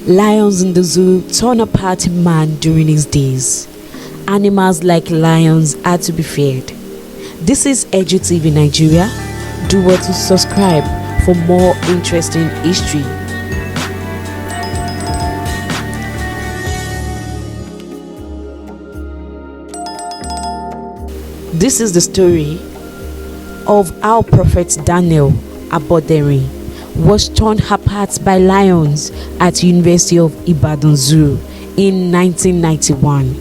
Lions in the zoo torn apart a man during his days. Animals like lions are to be feared. This is Edu TV Nigeria. Do well to subscribe for more interesting history. This is the story of how Prophet Daniel Aboderi was torn apart by lions at University of Ibadan Zoo in 1991.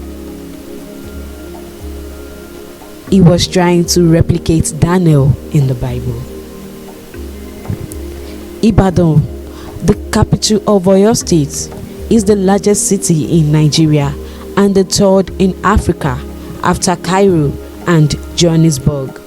He was trying to replicate Daniel in the Bible. Ibadan, the capital of Oyo State, is the largest city in Nigeria and the third in Africa after Cairo and Johannesburg.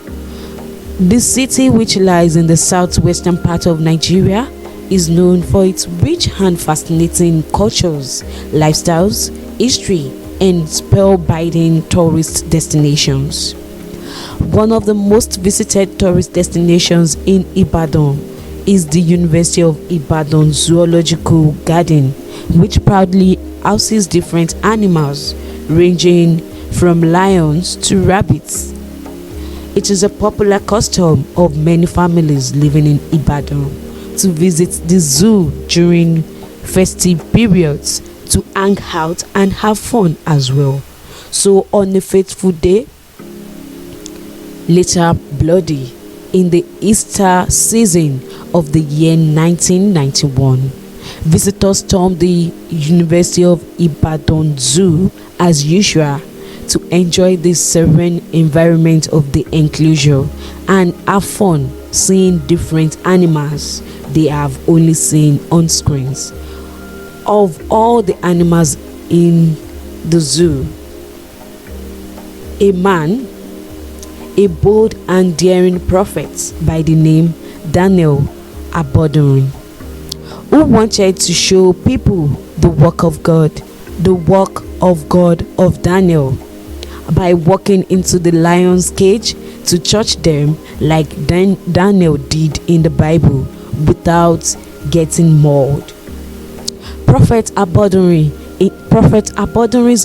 The city, which lies in the southwestern part of Nigeria, is known for its rich and fascinating cultures, lifestyles, history, and spellbinding tourist destinations. One of the most visited tourist destinations in Ibadan is the University of Ibadan Zoological Garden, which proudly houses different animals ranging from lions to rabbits. It is a popular custom of many families living in Ibadan to visit the zoo during festive periods to hang out and have fun as well. So on a fateful day, later bloody, in the Easter season of the year 1991, visitors stormed the University of Ibadan Zoo as usual to enjoy the serene environment of the enclosure and have fun seeing different animals they have only seen on screens. Of all the animals in the zoo, a man, a bold and daring prophet by the name Daniel Aboderi, who wanted to show people the work of God of Daniel by walking into the lion's cage to touch them like Daniel did in the Bible without getting mauled. Prophet Aboderi's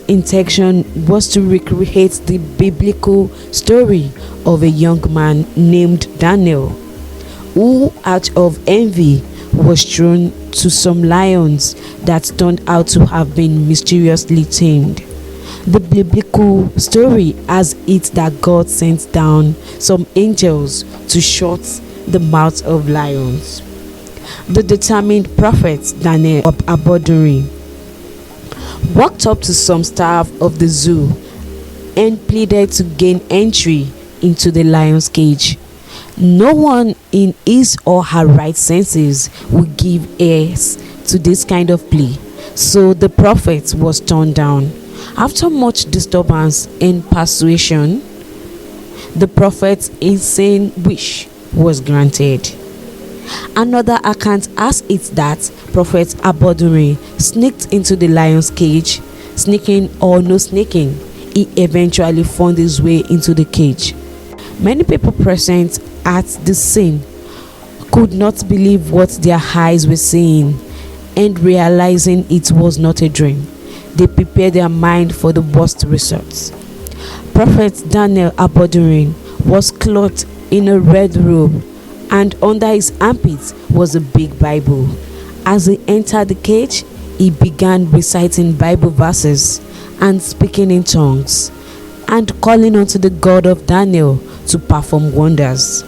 intention was to recreate the biblical story of a young man named Daniel, who out of envy was thrown to some lions that turned out to have been mysteriously tamed. The biblical story has it that God sent down some angels to shut the mouths of lions. The determined prophet Daniel Aboderi walked up to some staff of the zoo and pleaded to gain entry into the lion's cage. No one in his or her right senses would give ears to this kind of plea, so the prophet was turned down. After much disturbance and persuasion, the prophet's insane wish was granted. Another account has it that Prophet Aboderi sneaked into the lion's cage. Sneaking or no sneaking, he eventually found his way into the cage. Many people present at the scene could not believe what their eyes were seeing, and realizing it was not a dream, they prepared their mind for the worst results. Prophet Daniel Aboderi was clothed in a red robe, and under his armpits was a big Bible. As he entered the cage, he began reciting Bible verses and speaking in tongues and calling unto the God of Daniel to perform wonders.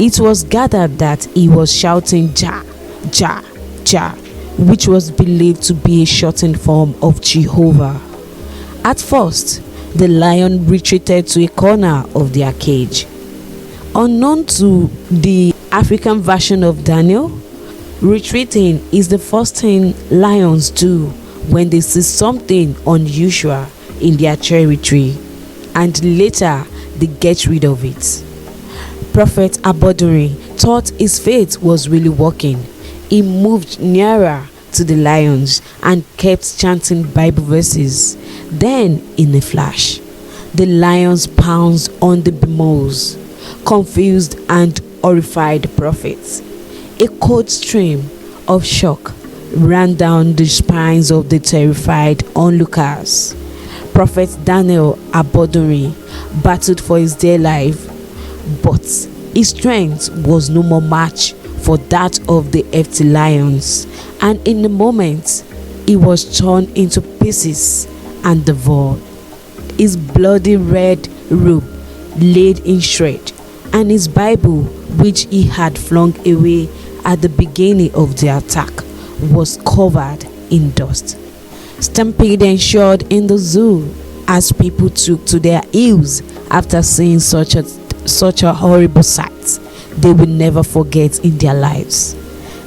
It was gathered that he was shouting Jah, Jah, Jah, which was believed to be a shortened form of Jehovah. At first, the lion retreated to a corner of their cage. Unknown to the African version of Daniel, retreating is the first thing lions do when they see something unusual in their territory, and later they get rid of it. Prophet Aboderi thought his faith was really working. He moved nearer to the lions and kept chanting Bible verses. Then, in a flash, the lions pounced on the bemused, confused and horrified prophets. A cold stream of shock ran down the spines of the terrified onlookers. Prophet Daniel Abodori battled for his dear life, but his strength was no more match for that of the hefty lions, and in a moment he was torn into pieces and devoured. His bloody red robe laid in shreds, and his Bible, which he had flung away at the beginning of the attack, was covered in dust. Stampede ensued in the zoo as people took to their heels after seeing such a horrible sight they will never forget in their lives.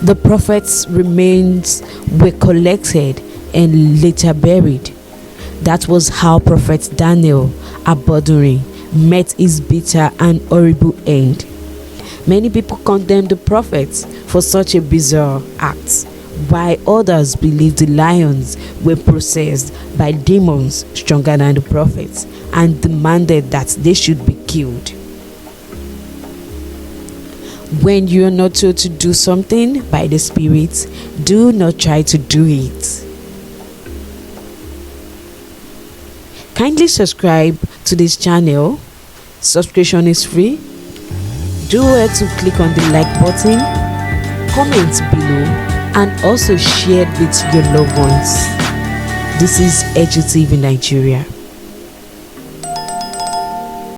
The prophet's remains were collected and later buried. That was how Prophet Daniel Abodori met his bitter and horrible end. Many people condemned the prophet for such a bizarre act, while others believed the lions were possessed by demons stronger than the prophets and demanded that they should be killed. When you are not told to do something by the Spirit, do not try to do it. Kindly subscribe to this channel. Subscription is free. Do well to click on the like button, comment below, and also share it with your loved ones. This is Edu TV Nigeria.